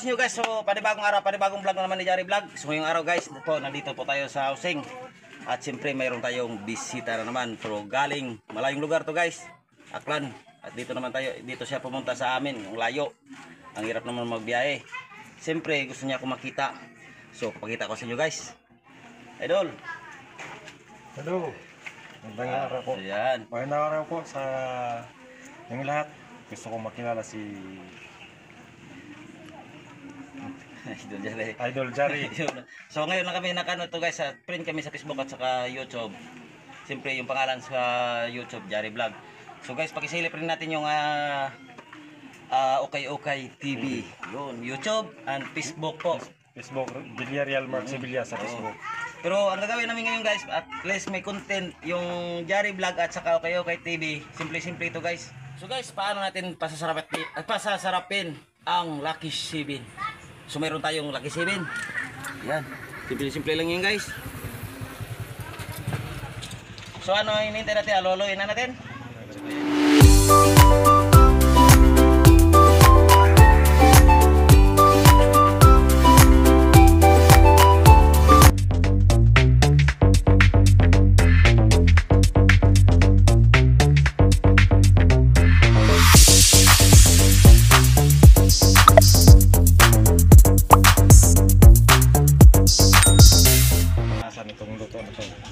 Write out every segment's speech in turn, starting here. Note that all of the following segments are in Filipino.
nyo guys. So panibagong araw, panibagong vlog na naman ni Jari Vlog. So ngayong araw guys, nandito po tayo sa housing. At siyempre mayroon tayong bisita na naman. Pero galing malayong lugar to guys, Aklan. At dito naman tayo, dito siya pumunta sa amin, yung layo. Ang hirap naman magbiyahe. Siyempre gusto niya ako makita. So pakita ko sa inyo guys. Idol. Hello. Magandang araw po. Ayan. Magandang araw po sa yung lahat. Gusto ko makilala si Idol Jari. Idol Jari. So ngayon lang kami nakano to guys, sa print kami sa Facebook at saka YouTube. Siyempre yung pangalan sa YouTube Jari Vlog. So guys, pakisilip rin natin yung Okay TV. Yun, YouTube and Facebook po. Facebook, Villarreal Mark Sevilla sa Facebook. Pero ang gagawin namin ngayon guys, at least may content yung Jari Vlog at saka Okay TV. Simple-simple ito guys. So guys, paano natin pasasarapin ang Lucky 7? So meron tayong Lucky 7. Yan. Simple-simple lang yun guys. So ano hinihintay natin? Aloloyin na natin.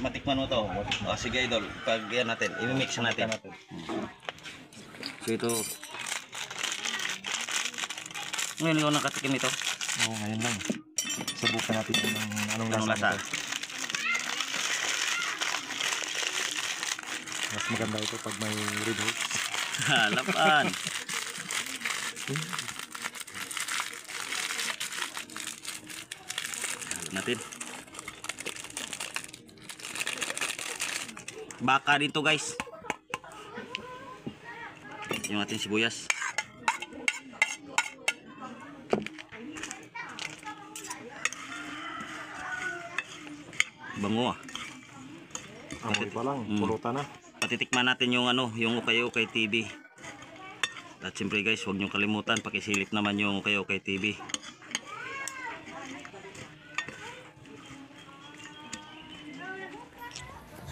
Matikman mo to. O sige idol, pag yan natin, i-mix natin. So ito. Ngayon lang nakatikim ito. Oo, ngayon lang. Subukan natin yung anong lasa. Mas maganda ito pag may red hot. Lapan. Natin. Baka dito guys. Yung ating sibuyas. Bango ah. Amoy pa lang, pulutan na. Patitikman natin yung yung Okay TV. At siyempre guys, huwag nyo kalimutan, pakisilip naman yung Okay TV.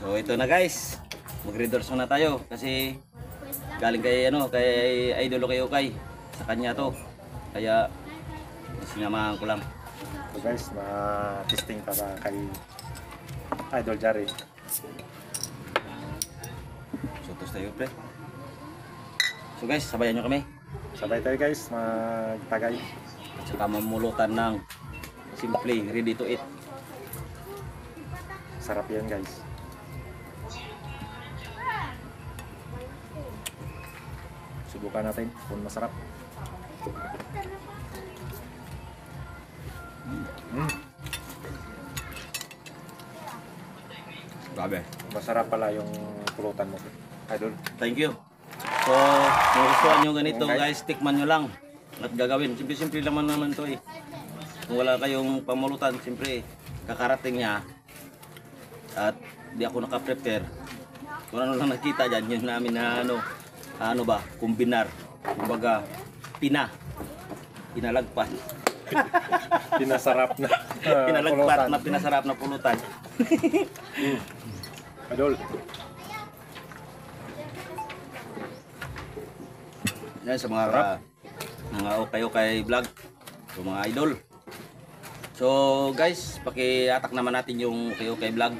So ito na guys, mag-redoors na tayo kasi galing kay kay Idol Okay sa kanya to. Kaya sinamahan ko lang. So guys, na-testing para kay Idol Jari. So tos tayo pre. So guys, sabayan nyo kami. Sabay tayo guys, magtagay. At saka mamulutan ng simple, ready to eat. Sarap yan guys. Subukan natin kung masarap. Grabe. Masarap pala yung pulutan mo, Idol. Thank you. So, kung gustuhan nyo ganito guys, tikman nyo lang at gagawin. Simple-simple naman to eh. Kung wala kayong pamulutan, siyempre kakarating niya at di ako naka-prepare. Kung ano lang nakita dyan, yun namin na kombinar. Kumbaga, pinalagpan. Pinasarap na Pinalagpat na pinasarap na pulutan. Idol. Yan sa mga Okay vlog. So mga idol. So guys, paki-atak naman natin yung Okay vlog.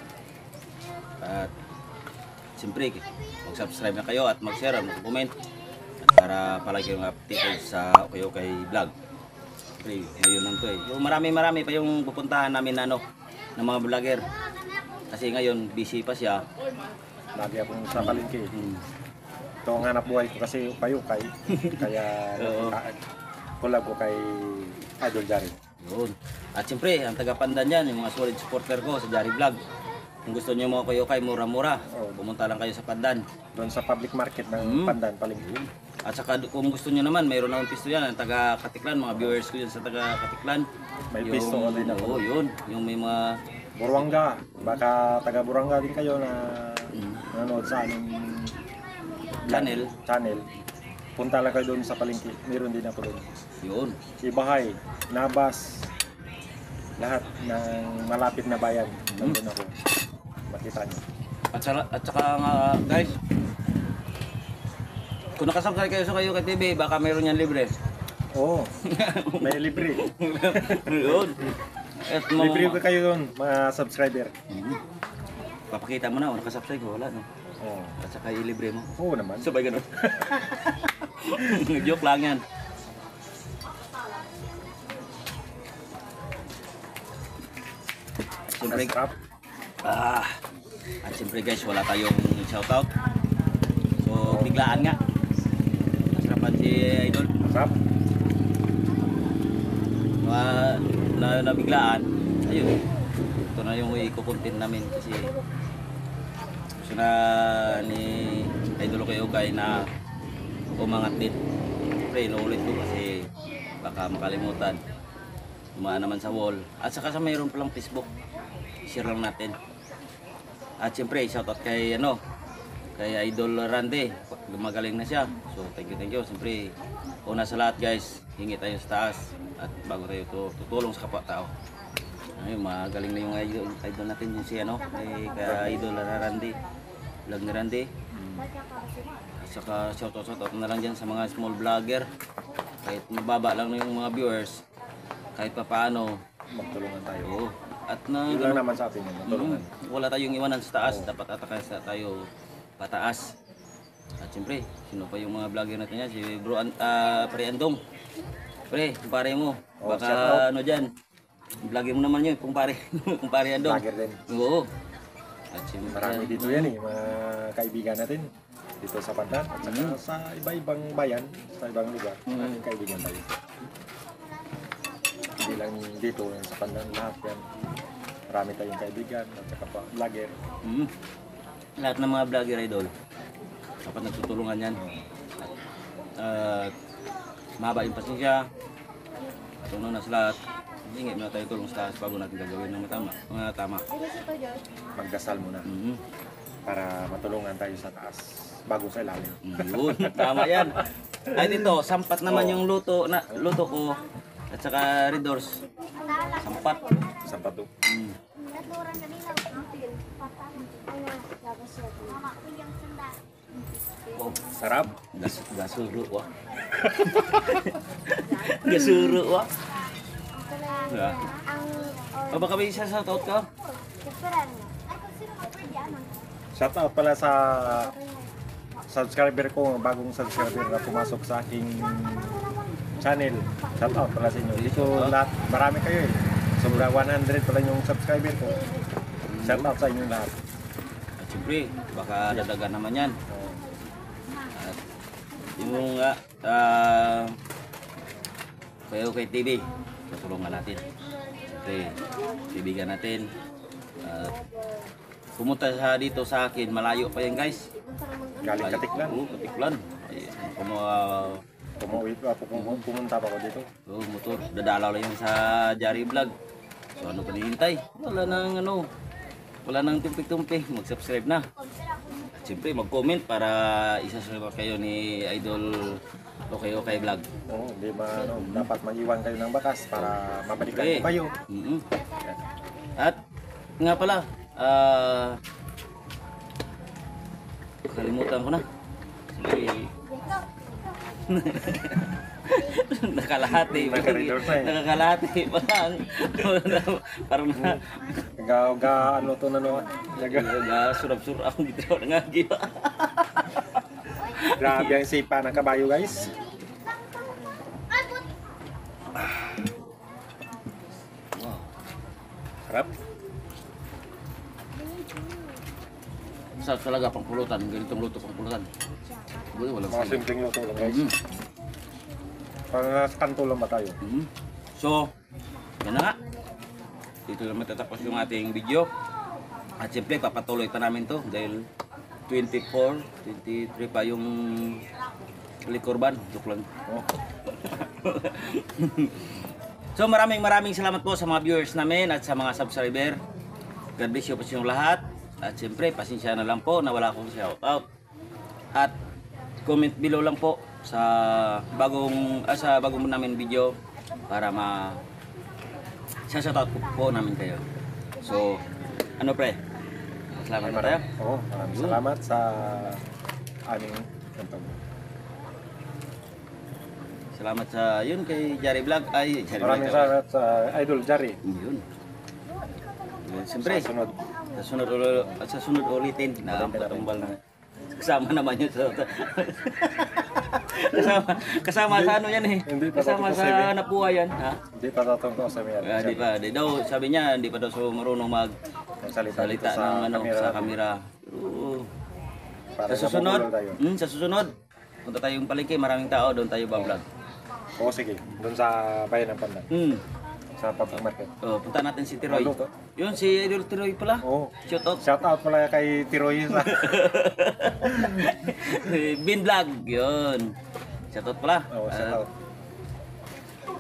At siyempre, mag-subscribe na kayo at mag-share at mag-comment para palagi yung updated sa Okay vlog. Okay, ngayon lang to eh. Yung marami pa yung pupuntahan namin ng mga vlogger. Kasi ngayon busy pa siya. Lagi akong sa palengke. Ito ang hanap buhay ko kasi ukay-ukay. Kaya collab ko kay Idol Jari. Yun. At siyempre, ang taga-Pandan yan, yung mga solid supporter ko sa Jari Vlog. Kung gusto niyo mga ukay-ukay, mura-mura, pumunta lang kayo sa Pandan. Doon sa public market ng Pandan, palengke. At saka kung gusto niyo naman, mayroon akong pisto yan, ang taga-Katiklan, mga viewers ko yan sa taga-Katiklan. May pisto ulit ako. Oo, yun. Yung may mga Buruanga. Baka taga-Buruanga din kayo na nanonood sa aming channel. punta lang kayo doon sa palengke. Meron din ako doon. Yun. Ibahay, Nabas, lahat ng malapit na bayan. Nandun ako. Makita niyo. At saka nga guys, kung nakasangkay kayo sa kayo kay TV, baka meron yan libre. Oo, may libre. Yun. At Libre ko kayo doon, mga subscriber. Papakita mo na, nakasubscribe ko, wala no. Oo. At saka ilibre mo. Oo naman. Sabay ganun. Joke lang yan. Siyempre, Masarap. at siyempre guys, wala tayong shoutout. So, biglaan nga. Nasarapan si Idol. Masarap. Nabiglaan. Ayun. Ito na yung i-content namin kasi gusto na ni Idol Ukay na umangat din. Siyempre, inuulit ko kasi baka makalimutan. Tumaan naman sa wall. At saka sa mayroon palang Facebook. Share lang natin. At siyempre, shoutout kay kay Idol Randy. Gumagaling na siya. So, thank you. Siyempre, una sa lahat guys, hingi tayo sa taas at bago tayo tutulong sa kapwa-tao. Ayun, magaling na yung idol natin yung si kay Idol Randy. Vlog ni Randy. At saka shoutout na lang dyan sa mga small vlogger. Kahit mababa lang na yung mga viewers, kahit pa paano, Magtulungan tayo. oo. At Yun lang naman sa atin yun, magtulungan. wala tayong iwanan sa taas, dapat atakay sa tayo pataas. At siyempre, sino pa yung mga vlogger natin yan? Si Bro Pare Andong. Pre, kumpare mo. Oh, Baka shout out. ano dyan. Vlogger mo naman yun, kumpare. Kumpare Andong. Vlogger din. Oo. At siyempre, Marami dito yan mga kaibigan natin. Dito sa Pandan at saka sa iba-ibang bayan, sa ibang lugar. Maraming kaibigan tayo. Hindi lang dito sa Pandan, lahat yan. Marami tayong kaibigan at saka pa vlogger. lahat ng mga vlogger idol, dapat nagtutulungan yan. At mahaba yung pasensya. At una na sa lahat, hingi na tayo tulong sa taas bago natin gagawin ng tama. Magdasal muna Mhm. para matulungan tayo sa taas bago sa ilalim. Yun, tama yan. Ay dito, sampat naman yung luto ko at saka red doors. Sampat. Sa bato. Oh, Sarap. gasuro wa. Gasuro wa. Yeah. O baka may isa sa taot ka? Shout out pala sa subscriber ko, bagong subscriber na pumasok sa aking channel. Shout out pala sa inyo. Dito lahat, marami kayo eh. Sobra 100 pala yung subscriber ko. Shout out sa inyo lahat. At siyempre, baka dadagan naman yan. At yung kayo kay TV, tutulungan natin. Siyempre, ibigan natin. At pumunta siya dito sa akin, malayo pa yan guys. Galing Katiklan. Oo, Katiklan. Ay, Pumunta pa ako dito. motor, dadalaw lang yun sa Jari Vlog. So ano pa nihintay? Wala nang tumpik-tumpik. Mag-subscribe na. At siyempre, mag-comment para isa-subscribe kayo ni Idol Okay Vlog. Oo, di ba dapat mag-iwan kayo ng bakas para mabalikan ko kayo. Mhm. At nga pala, kalimutan ko na. Sige. Nakalahati. Naka-redoors na eh. Nakakalahati pa lang. Parang na. Ano to na no? Surap-surap ako dito. Nangagiwa. Grabe ang sipa ng kabayo guys. Wow. Sarap. Sarap talaga pang pulutan. Ganitong luto pang pulutan. Walang Mga sayo. simpleng luto lang guys. Mhm. Para nasa kanto lang ba tayo? Mhm. So, yan na nga. Dito na matatapos yung ating video. At siyempre, papatuloy pa namin to dahil 24, 23 pa yung likorban. Joke lang. Oh. So, maraming salamat po sa mga viewers namin at sa mga subscriber. God bless you po sa inyong lahat. At siyempre, pasensya na lang po na wala akong shoutout. At comment below lang po sa bagong namin video para shoutout po namin kayo. So, ano pre? Salamat na tayo. Oo, maraming salamat sa aming kantong. Salamat sa yun kay Jari Vlog. Ay, Jari Maraming Vlog. salamat sa Idol Jari. Yun. Siyempre, Sa sunod. sa sunod ulitin na patumbal na. Kasama naman yun sa kasama sa ano yan eh. Hindi pa Kasama totoo sa sabi. napuha yan, ha? Hindi pa tatungkol sa mga Di pa, di daw sabi niya hindi pa daw so marunong salita magsalita sa ng ano camera. sa kamera. Pero Para sa susunod, nabubulol tayo. sa susunod, punta tayong palengke, maraming tao, doon tayo ba-vlog. Oo, sige. Doon sa bayan ng Pandan. Sa public market. Oh, punta natin si Tiroy. Ano to? Yun, si Idol Tiroy pala. Oo. Shout out. Shout out pala kay Tiroy sa Bin Vlog, yun. Shout out pala. Oo, shout out.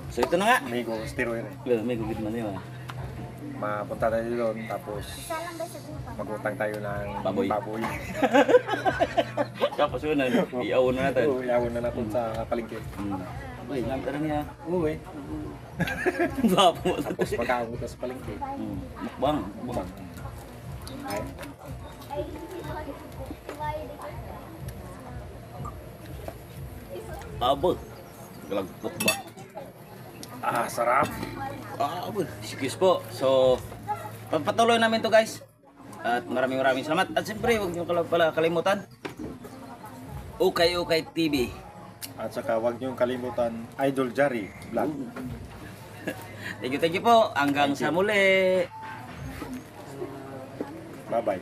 So ito na nga. Amigo, Tiroy rin. May gugid man yun. Mapunta tayo doon, tapos magutang tayo ng Baboy. baboy. Tapos yun, iawon na natin. Oo, iawon na natin sa palengke. Uy, nagtara niya. Oo eh. Bapo mo. Tapos magkaawot na sa palengke. Mukbang. Bumang. Ay. Abo. Galagpot ba? Ah, sarap. Abo. Excuse po. So, pagpatuloy namin to guys. At maraming salamat. At siyempre, huwag niyo pala kalimutan. Okay TV. At saka huwag niyong kalimutan Idol Jari Vlog. Thank you po. Hanggang sa muli. Bye-bye.